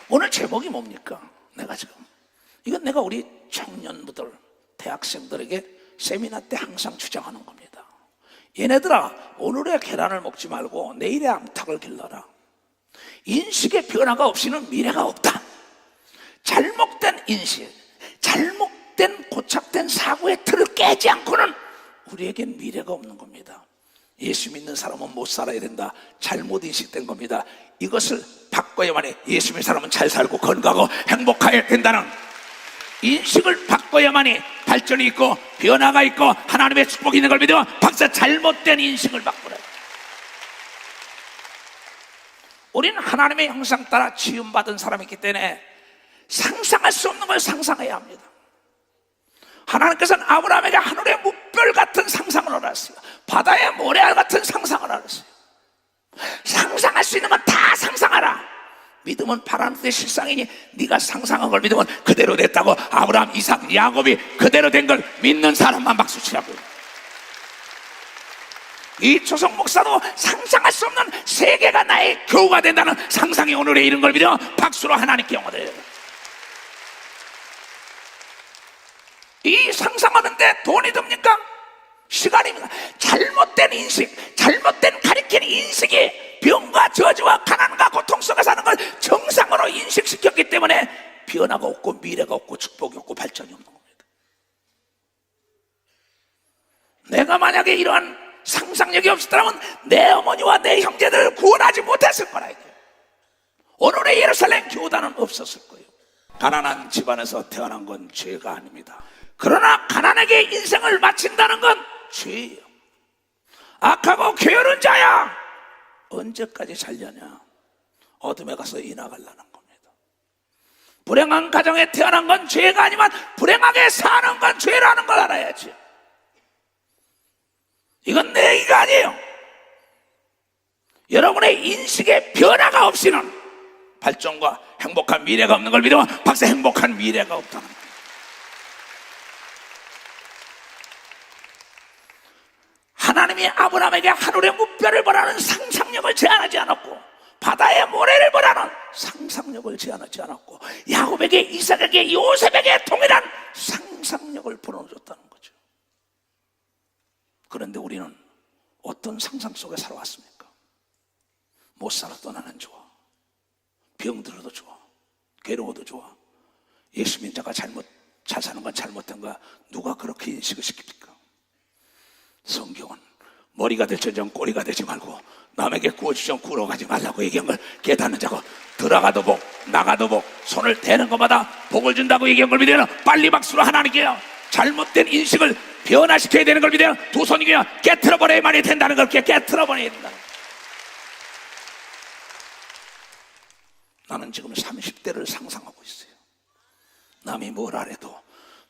오늘 제목이 뭡니까? 이건 내가 우리 청년부들, 대학생들에게 세미나 때 항상 주장하는 겁니다. 얘네들아, 오늘의 계란을 먹지 말고 내일의 암탉을 길러라. 인식의 변화가 없이는 미래가 없다. 잘못된 인식, 잘못된 고착된 사고의 틀을 깨지 않고는 우리에겐 미래가 없는 겁니다. 예수 믿는 사람은 못 살아야 된다. 잘못 인식된 겁니다. 이것을 바꿔야만 해. 예수 믿는 사람은 잘 살고 건강하고 행복해야 된다는 인식을 바꿔야만이 발전이 있고 변화가 있고 하나님의 축복이 있는 걸 믿어. 박사, 잘못된 인식을 바꾸라. 우리는 하나님의 형상 따라 지음받은 사람이기 때문에 상상할 수 없는 걸 상상해야 합니다. 하나님께서는 아브라함에게 하늘의 뭇별 같은 상상을 하셨어요. 바다의 모래알 같은 상상을 하셨어요. 상상할 수 있는 건 다 상상하라. 믿음은 바라는 데 실상이니 네가 상상한 걸 믿으면 그대로 됐다고. 아브라함, 이삭, 야곱이 그대로 된 걸 믿는 사람만 박수 치라고요. 이 조성 목사도 상상할 수 없는 세계가 나의 교우가 된다는 상상이 오늘에 이른 걸 믿어 박수로 하나님께 영광을 드려요. 이 상상하는데 돈이 듭니까? 시간입니다. 잘못된 인식, 잘못된 가리키는 인식이 병과 저주와 가난과 고통 속에 사는 걸 정상으로 인식시켰기 때문에 변화가 없고 미래가 없고 축복이 없고 발전이 없는 겁니다. 내가 만약에 이러한 상상력이 없었다면 내 어머니와 내 형제들을 구원하지 못했을 거라. 오늘의 예루살렘 교단은 없었을 거예요. 가난한 집안에서 태어난 건 죄가 아닙니다. 그러나 가난하게 인생을 마친다는 건 죄예요. 악하고 게으른 자야, 언제까지 살려냐? 어둠에 가서 인하갈라는 겁니다. 불행한 가정에 태어난 건 죄가 아니면 불행하게 사는 건 죄라는 걸 알아야지. 이건 내 얘기가 아니에요. 여러분의 인식의 변화가 없이는 발전과 행복한 미래가 없는 걸 믿으면 박사, 행복한 미래가 없다는 거예요. 하나님이 아브라함에게 하늘의 뭇별을 보라는 상상력을 제한하지 않았고, 바다의 모래를 보라는 상상력을 제한하지 않았고, 야곱에게, 이삭에게, 요셉에게 동일한 상상력을 불어넣어줬다는 거죠. 그런데 우리는 어떤 상상 속에 살아왔습니까? 못 살아도 나는 좋아, 병들어도 좋아, 괴로워도 좋아, 예수 믿는 자가 잘 사는 건 잘못된 거야. 누가 그렇게 인식을 시킵니까? 성경은 머리가 될지언정 꼬리가 되지 말고 남에게 구워주정 구러 가지 말라고 얘기한 걸 깨닫는 자고, 들어가도 복 나가도 복, 손을 대는 것마다 복을 준다고 얘기한 걸 믿으면 빨리 박수로 하나님께요. 잘못된 인식을 변화시켜야 되는 걸 믿으면 두 손이며 깨트려버려야만이 된다는 걸 깨트려버려야 된다. 나는 지금 30대를 상상하고 있어요. 남이 뭘 하래도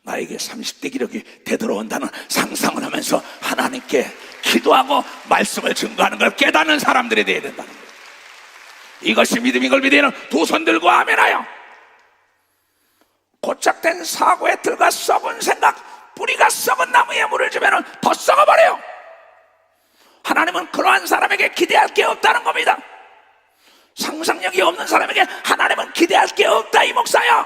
나에게 30대 기력이 되돌아온다는 상상을 하면서 하나님께 기도하고 말씀을 증거하는 걸 깨닫는 사람들이 되어야 된다는 거예요. 이것이 믿음인 걸 믿으면 두 손 들고 아멘하여. 고착된 사고의 틀과 썩은 생각, 뿌리가 썩은 나무에 물을 주면 더 썩어버려요. 하나님은 그러한 사람에게 기대할 게 없다는 겁니다. 상상력이 없는 사람에게 하나님은 기대할 게 없다, 이 목사야.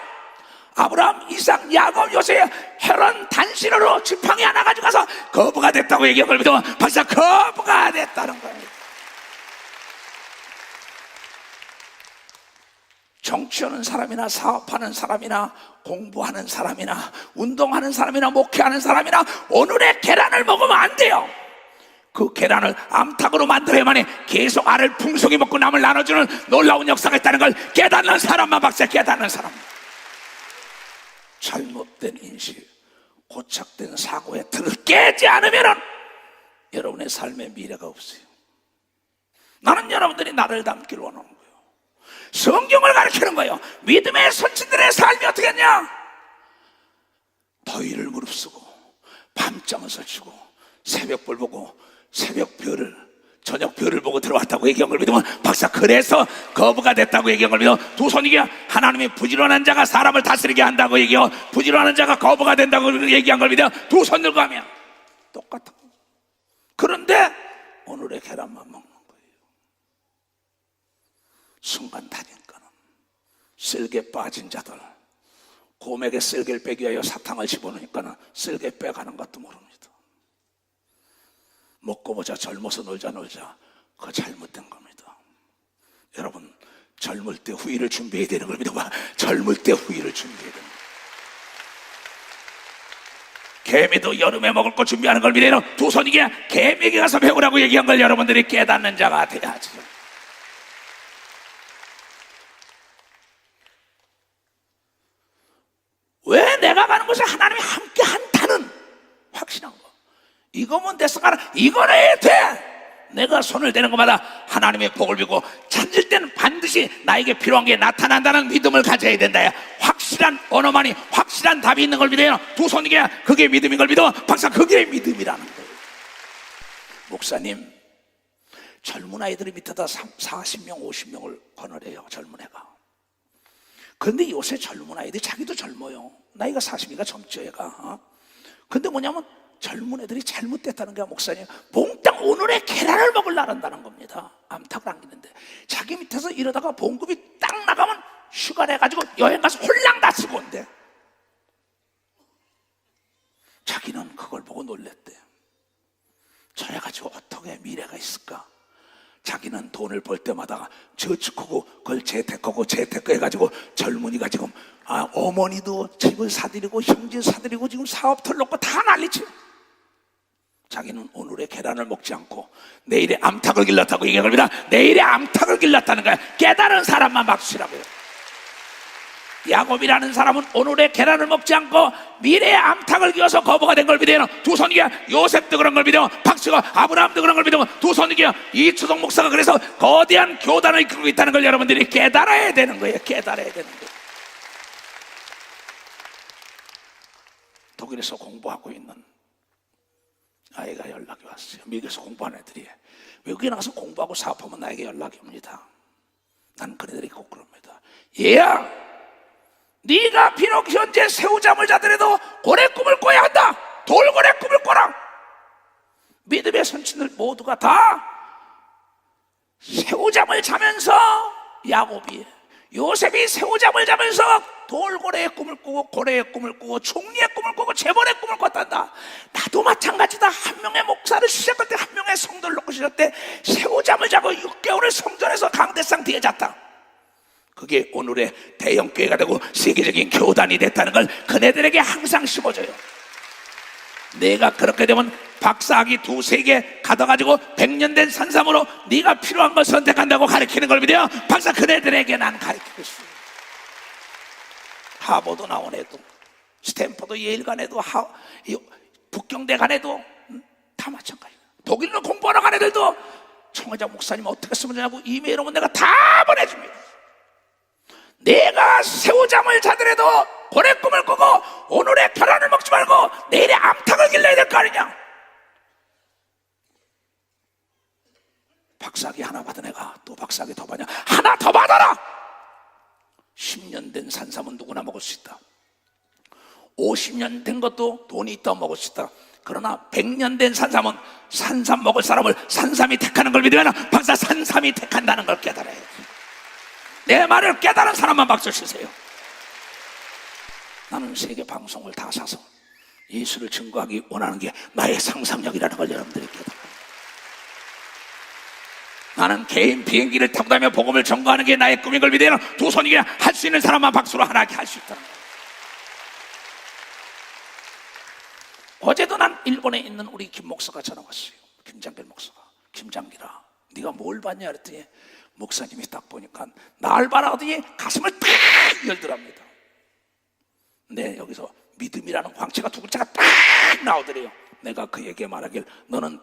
아브라함, 이삭, 야곱, 요셉, 헤론 단신으로 지팡이 하나 가져가서 거부가 됐다고 얘기한 걸 믿으면 벌써 거부가 됐다는 거예요. 정치하는 사람이나 사업하는 사람이나 공부하는 사람이나 운동하는 사람이나 목회하는 사람이나 오늘의 계란을 먹으면 안 돼요. 그 계란을 암탉으로 만들어야만이 계속 알을 풍성히 먹고 남을 나눠주는 놀라운 역사가 있다는 걸 깨닫는 사람만 박사, 깨닫는 사람. 잘못된 인식, 고착된 사고의 틀을 깨지 않으면 여러분의 삶에 미래가 없어요. 나는 여러분들이 나를 닮기를 원하는 거예요. 성경을 가르치는 거예요. 믿음의 선진들의 삶이 어떻게 했냐? 더위를 무릅쓰고 밤잠을 설치고 새벽별 보고 새벽별을, 저녁별을 보고 들어왔다고 얘기한 걸 믿으면 박사, 그래서 거부가 됐다고 얘기한 걸 믿어 두 손이게. 하나님이 부지런한 자가 사람을 다스리게 한다고 얘기해요. 부지런한 자가 거부가 된다고 얘기한 걸 믿어 두 손 들고 하면 똑같아. 그런데 오늘의 계란만 먹는 거예요. 순간 다니까는 쓸개 빠진 자들, 곰에게 쓸개를 빼기 위하여 사탕을 집어넣으니까 쓸개 빼가는 것도 모릅니다. 먹고 보자, 젊어서 놀자. 그거 잘못된 겁니다. 여러분, 젊을 때 후일을 준비해야 되는 겁니다. 젊을 때 후일을 준비해야 됩니다. 개미도 여름에 먹을 거 준비하는 걸 믿어요. 두 손이게 개미에게 가서 배우라고 얘기한 걸 여러분들이 깨닫는 자가 돼야지. 왜 내가 가는 곳에 하나님이 함께 한다는 확신한 거, 이거면 됐어가라, 이거는 해야 돼. 내가 손을 대는 것마다 하나님의 복을 빌고 찾을 때는 반드시 나에게 필요한 게 나타난다는 믿음을 가져야 된다. 확실한 언어만이 확실한 답이 있는 걸 믿어요. 두 손이게 그게 믿음인 걸 믿어. 박사, 그게 믿음이라는 거예요. 목사님, 젊은 아이들이 밑에다 40명 50명을 거느려요. 젊은 애가. 근데 요새 젊은 아이들이 자기도 젊어요. 나이가 40이가 젊죠, 얘가. 근데 뭐냐면 젊은 애들이 잘못됐다는 게, 목사님, 몽땅 오늘의 계란을 먹으려고 한다는 겁니다. 암탉을 안기는데 자기 밑에서 이러다가 봉급이 딱 나가면 휴가 내가지고 여행 가서 홀랑 다 쓰고 온대. 자기는 그걸 보고 놀랬대. 저래가지고 어떻게 미래가 있을까? 자기는 돈을 벌 때마다 저축하고 그걸 재테크하고 해가지고 젊은이가 지금 어머니도 집을 사드리고 형제 사드리고 지금 사업터를 놓고 다 난리치. 자기는 오늘의 계란을 먹지 않고 내일의 암탉을 길렀다고 얘기한 겁니다. 내일의 암탉을 길렀다는 거야. 깨달은 사람만 박수라고요. 야곱이라는 사람은 오늘의 계란을 먹지 않고 미래의 암탉을 기어서 거부가 된 걸 믿어요. 두 손이게 요셉도 그런 걸 믿어요. 박수가 아브라함도 그런 걸 믿어요. 두 손이게 이초동 목사가 그래서 거대한 교단을 이끌고 있다는 걸 여러분들이 깨달아야 되는 거예요. 깨달아야 되는 거예요. 독일에서 공부하고 있는 아이가 연락이 왔어요. 미국에서 공부하는 애들이 외국에 나가서 공부하고 사업하면 나에게 연락이 옵니다. 난 그런 애들이 꼭 그럽니다. 얘야, 네가 비록 현재 새우잠을 자더라도 고래 꿈을 꿔야 한다. 돌고래 꿈을 꿔라. 믿음의 선친들 모두가 다 새우잠을 자면서, 야곱이, 요셉이 새우잠을 자면서 돌고래의 꿈을 꾸고 고래의 꿈을 꾸고 총리의 꿈을 꾸고 재벌의 꿈을 꿨단다. 나도 마찬가지다. 한 명의 목사를 시작할 때, 한 명의 성도를 놓고 시작할 때 새우잠을 자고 6개월을 성전에서 강대상 뒤에 잤다. 그게 오늘의 대형교회가 되고 세계적인 교단이 됐다는 걸 그네들에게 항상 심어줘요. 내가 그렇게 되면 박사학위 2-3개 가둬가지고 100년 된 산삼으로 네가 필요한 걸 선택한다고 가르치는 걸 믿어요. 박사, 그네들에게 난 가르치고 있어요. 하버드 나온 애도, 스탠퍼드 예일 간 애도, 북경대 간 애도 다 마찬가지예요. 독일로 공부하러 간 애들도 청회자 목사님 어떻게 쓰면 되냐고 이메일 오면 내가 다 보내줍니다. 내가 새우잠을 자더라도 고래 꿈을 꾸고 오늘의 계란을 먹지 말고 내일의 암탉을 길러야 될 거 아니냐. 박사학위 하나 받은 애가 또 박사학위 더 받냐? 하나 더 받아라. 10년 된 산삼은 누구나 먹을 수 있다. 50년 된 것도 돈이 있다 먹을 수 있다. 그러나 100년 된 산삼은 산삼 먹을 사람을 산삼이 택하는 걸 믿으면 박사, 산삼이 택한다는 걸 깨달아야 돼. 내 말을 깨달은 사람만 박수 치세요. 나는 세계 방송을 다 사서 예수를 증거하기 원하는 게 나의 상상력이라는 걸 여러분들이 깨달아요. 나는 개인 비행기를 타고 다니며 복음을 전거하는 게 나의 꿈인 걸 믿어요. 두 손이게 할 수 있는 사람만 박수로 하나씩 할 수 있다는 거예요. 어제도 난 일본에 있는 우리 김 목사가 전화 왔어요. 김장길 목사가. 김장길아, 네가 뭘 봤냐 그랬더니 목사님이 딱 보니까 날 바라더니 가슴을 탁 열더랍니다. 네, 여기서 믿음이라는 광채가 두 글자가 딱 나오더래요. 내가 그에게 말하길, 너는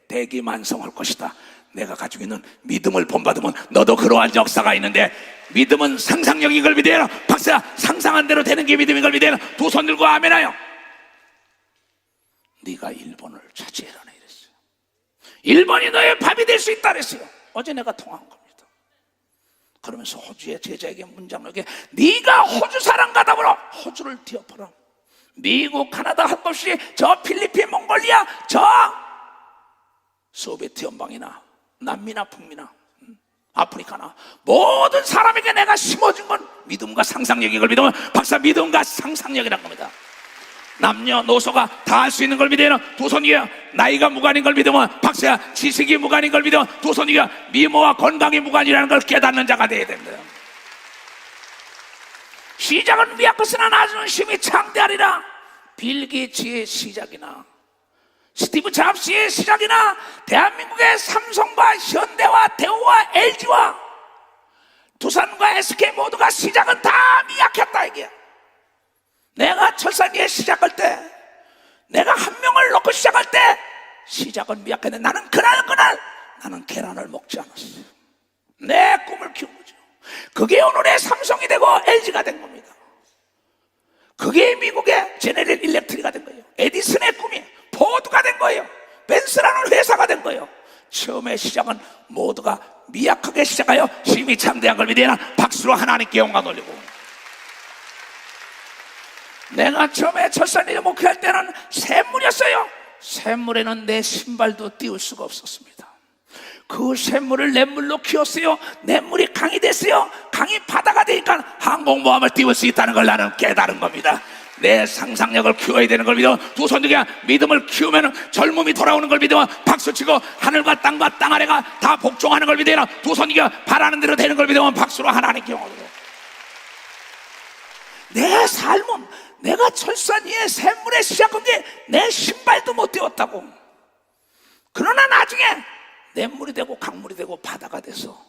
대기만성할 것이다. 내가 가지고 있는 믿음을 본받으면 너도 그러한 역사가 있는데, 믿음은 상상력인 걸 믿어요. 박사, 상상한 대로 되는 게 믿음인 걸 믿어요. 두 손 들고 아멘하여. 네가 일본을 차지해라 이랬어요. 일본이 너의 밥이 될 수 있다 그랬어요. 어제 내가 통화한 겁니다. 그러면서 호주의 제자에게 문장에게, 네가 호주 사람 가다보러 호주를 뒤엎어라. 미국, 카나다 할 것 없이 저 필리핀, 몽골리아, 저 소비에트 연방이나 남미나 북미나 아프리카나 모든 사람에게 내가 심어준 건 믿음과 상상력인 걸 믿으면 박사 믿음과 상상력이란 겁니다. 남녀노소가 다 할 수 있는 걸 믿으면 두 손 위에 나이가 무관인 걸 믿으면 박사야 지식이 무관인 걸 믿으면 두 손 위에 미모와 건강이 무관이라는 걸 깨닫는 자가 되어야 됩니다. 시작은 미약하으나 나중은 심히 창대하리라. 빌 게이츠의 시작이나 스티브 잡스의 시작이나 대한민국의 삼성과 현대와 대우와 LG와 두산과 SK 모두가 시작은 다 미약했다 이게. 내가 철산리에 시작할 때, 내가 한 명을 놓고 시작할 때 시작은 미약했는데 나는 그날 나는 계란을 먹지 않았어요. 내 꿈을 키운 거죠. 그게 오늘의 삼성이 되고 LG가 된 겁니다. 그게 미국의 제네럴 일렉트리가 된 거예요. 에디슨의 꿈이 포드가 된 거예요. 벤츠라는 회사가 된 거예요. 처음의 시작은 모두가 미약하게 시작하여 심히 창대한 걸 믿으나 박수로 하나님께 영광 돌리고. 내가 처음에 철산리에 목회할 때는 샘물이었어요. 샘물에는 내 신발도 띄울 수가 없었습니다. 그 샘물을 냇물로 키웠어요. 냇물이 강이 됐어요. 강이 바다가 되니까 항공모함을 띄울 수 있다는 걸 나는 깨달은 겁니다. 내 상상력을 키워야 되는 걸 믿어. 두 손들이 믿음을 키우면 젊음이 돌아오는 걸 믿어. 박수치고 하늘과 땅과 땅 아래가 다 복종하는 걸 믿어. 두 손들이 바라는 대로 되는 걸 믿으면 박수로 하나님께 영광을 드려. 내 삶은 내가 철산 위에 샘물에 시작한 게 내 신발도 못 띄웠다고. 그러나 나중에 냇물이 되고 강물이 되고 바다가 돼서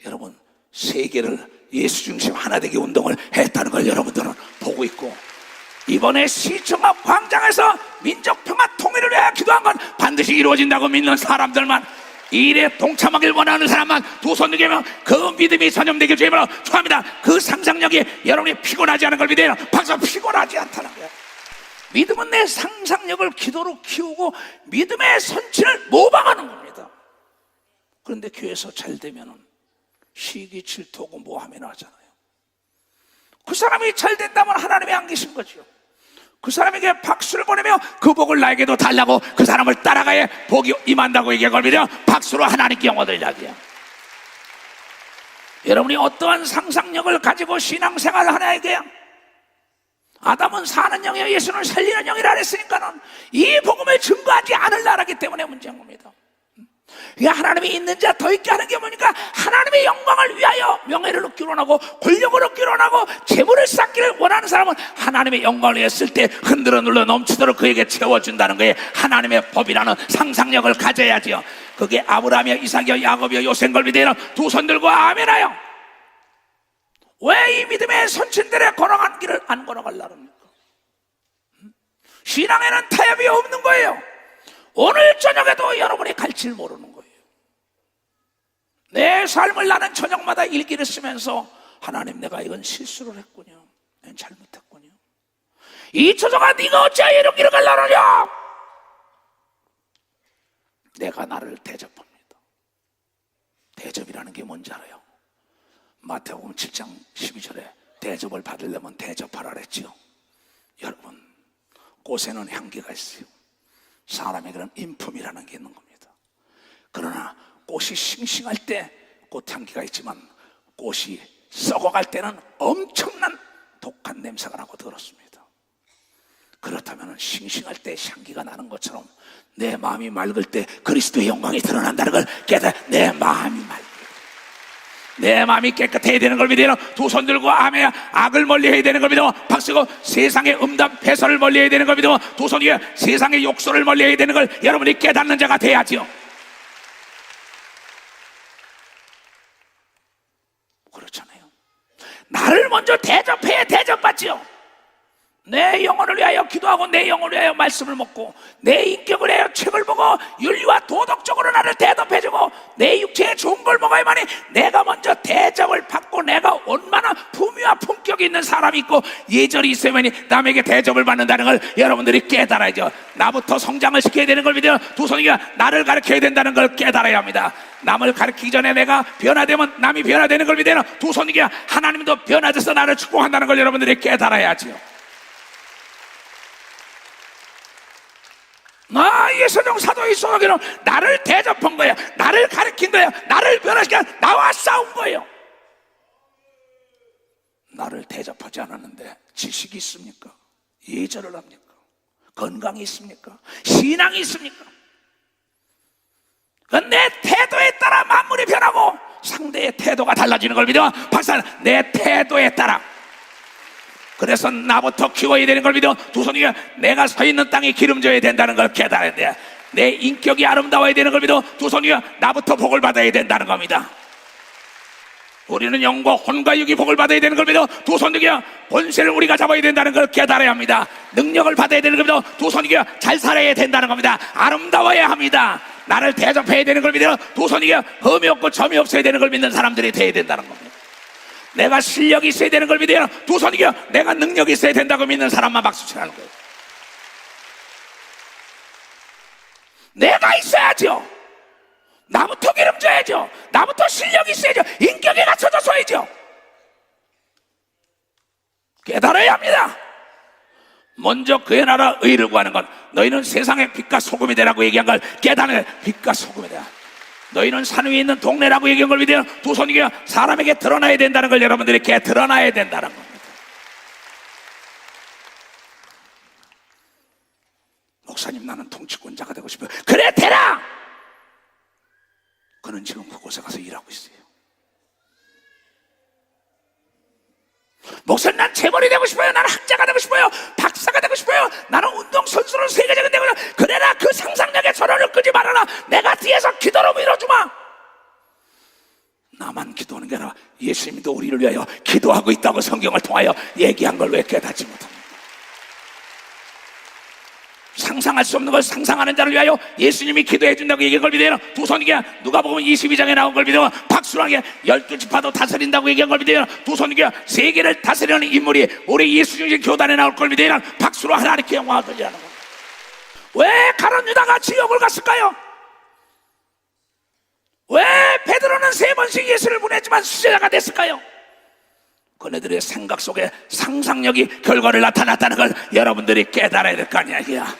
여러분 세계를 예수 중심 하나 되기 운동을 했다는 걸 여러분들은 보고 있고, 이번에 시청 앞 광장에서 민족평화 통일을 위하여 기도한 건 반드시 이루어진다고 믿는 사람들만, 이 일에 동참하길 원하는 사람만 두 손 들면 그 믿음이 전염되길 주님으로 축원합니다. 그 상상력이 여러분이 피곤하지 않은 걸 믿어요. 박사 피곤하지 않다는 거예요. 믿음은 내 상상력을 기도로 키우고 믿음의 선치를 모방하는 겁니다. 그런데 교회에서 잘 되면은 시기 질투하고 모함이 나잖아요. 그 사람이 잘 된다면 하나님이 안 계신 거죠. 그 사람에게 박수를 보내며 그 복을 나에게도 달라고 그 사람을 따라가야 복이 임한다고 얘기한 걸 믿어 박수로 하나님께 영광을 돌리라. 여러분이 어떠한 상상력을 가지고 신앙생활을 하나에게, 아담은 사는 영이요 예수는 살리는 영이라 그랬으니까는 이 복음을 증거하지 않을 나라기 때문에 문제인 겁니다. 하나님이 있는 자 더 있게 하는 게 뭐니까 하나님의 영광을 위하여 명예를 얻기로 원하고 권력을 얻기로 원하고 재물을 쌓기를 원하는 사람은 하나님의 영광을 위했을 때 흔들어 눌러 넘치도록 그에게 채워준다는 거예요. 하나님의 법이라는 상상력을 가져야지요. 그게 아브라함이요 이삭이요 야곱이요 요셉인 걸 믿으라. 두 손 들고 아멘하여. 왜 이 믿음의 선친들의 걸어간 길을 안 걸어가려고 합니까? 신앙에는 타협이 없는 거예요. 오늘 저녁에도 여러분이 갈지를 모르는 거예요. 내 삶을 나는 저녁마다 일기를 쓰면서 하나님 내가 이건 실수를 했군요. 난 잘못했군요. 이 처자가 네가 어찌하여 이런 길을 가려느냐. 내가 나를 대접합니다. 대접이라는 게 뭔지 알아요? 마태복음 7장 12절에 대접을 받으려면 대접하라 그랬지요. 여러분 꽃에는 향기가 있어요. 사람에게는 인품이라는 게 있는 겁니다. 그러나 꽃이 싱싱할 때 꽃향기가 있지만 꽃이 썩어갈 때는 엄청난 독한 냄새가 나고 더럽습니다. 그렇다면 싱싱할 때 향기가 나는 것처럼 내 마음이 맑을 때 그리스도의 영광이 드러난다는 걸 깨달아. 내 마음이 맑을 내 마음이 깨끗해야 되는 걸 믿어요. 두 손 들고 아멘. 악을 멀리해야 되는 걸 믿어 박수고, 세상의 음담 패설을 멀리해야 되는 걸 믿어 두 손 위에 세상의 욕설을 멀리해야 되는 걸 여러분이 깨닫는 자가 돼야지요. 그렇잖아요. 나를 먼저 대접해야 대접받지요. 내 영혼을 위하여 기도하고 내 영혼을 위하여 말씀을 먹고 내 인격을 위하여 책을 보고 윤리와 도덕적으로 나를 대접해주고 내 육체에 좋은 걸 먹어야만이 내가 먼저 대접을 받고 내가 얼마나 품위와 품격이 있는 사람이 있고 예절이 있어야만이 남에게 대접을 받는다는 걸 여러분들이 깨달아야죠. 나부터 성장을 시켜야 되는 걸 믿어요. 두 손이가 나를 가르쳐야 된다는 걸 깨달아야 합니다. 남을 가르치기 전에 내가 변화되면 남이 변화되는 걸 믿어요. 두 손이가 하나님도 변화돼서 나를 축복한다는 걸 여러분들이 깨달아야죠. 예수님 사도의 소속에는 나를 대접한 거야. 나를 가르친 인도에 나를 변화시켜 나와 싸운 거예요. 나를 대접하지 않았는데 지식이 있습니까? 예절을 합니까? 건강이 있습니까? 신앙이 있습니까? 내 태도에 따라 만물이 변하고 상대의 태도가 달라지는 걸 믿어. 박사는 내 태도에 따라. 그래서 나부터 키워야 되는 걸 믿어. 두 손이 내가 서 있는 땅이 기름져야 된다는 걸 깨달아야 돼. 내 인격이 아름다워야 되는 걸 믿어. 두 손이 나부터 복을 받아야 된다는 겁니다. 우리는 영과 혼과 육이 복을 받아야 되는 걸 믿어. 두 손이야 본세를 우리가 잡아야 된다는 걸 깨달아야 합니다. 능력을 받아야 되는 걸 믿어. 두 손이야 잘 살아야 된다는 겁니다. 아름다워야 합니다. 나를 대접해야 되는 걸 믿어. 두 손이야 흠이 없고 점이 없어야 되는 걸 믿는 사람들이 돼야 된다는 겁니다. 내가 실력이 있어야 되는 걸 믿어요. 두 손이야 내가 능력이 있어야 된다고 믿는 사람만 박수치라는 거예요. 내가 있어야죠. 나부터 기름져야죠. 나부터 실력이 있어야죠. 인격이 갖춰져서야죠. 깨달아야 합니다. 먼저 그의 나라 의를 구하는 것. 너희는 세상의 빛과 소금이 되라고 얘기한 걸 깨달아야. 빛과 소금이 되라. 너희는 산 위에 있는 동네라고 얘기한 걸 믿어요. 두 손이 사람에게 드러나야 된다는 걸 여러분들이 드러나야 된다는 겁니다. 목사님 나는 통치권자가 되고 싶어요. 그래 되라. 그는 지금 그곳에 가서 일하고 있어요. 목사님 난 재벌이 되고 싶어요. 나는 학자가 되고 싶어요. 박사가 되고 싶어요. 나는 운동선수로 세계적인 되고 싶어요. 그래라. 그 상상력에 전원을 끄지 말아라. 내가 뒤에서 기도로 밀어주마. 나만 기도하는 게 아니라 예수님도 우리를 위하여 기도하고 있다고 성경을 통하여 얘기한 걸 왜 깨닫지 못합니까? 상상할 수 없는 걸 상상하는 자를 위하여 예수님이 기도해 준다고 얘기한 걸 믿어요. 두 손이게 누가복음 22장에 나온 걸 믿어요. 박수랑에 12지파도 다스린다고 얘기한 걸 믿어요. 두 손이게 세계를 다스리는 인물이 우리 예수님의 교단에 나올 걸 믿어요. 박수로 하나님께 영광을 돌리라는 겁니다. 왜 가룟 유다가 지옥을 갔을까요? 왜 베드로는 3번씩 예수를 보냈지만 수제자가 됐을까요? 그네들의 생각 속에 상상력이 결과를 나타났다는 걸 여러분들이 깨달아야 될 거 아니야.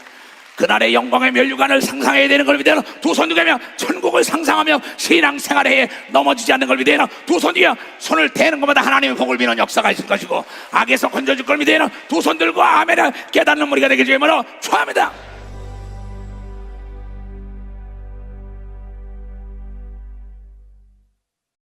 그날의 영광의 면류관을 상상해야 되는 걸 믿어요. 두 손 들며 천국을 상상하며 신앙생활에 넘어지지 않는 걸 믿어요. 두 손이여 손을 대는 것마다 하나님의 복을 비는 역사가 있을 것이고 악에서 건져줄 걸 믿어요. 두 손 들고 아멘을 깨닫는 무리가 되길 주님으로 축원합니다.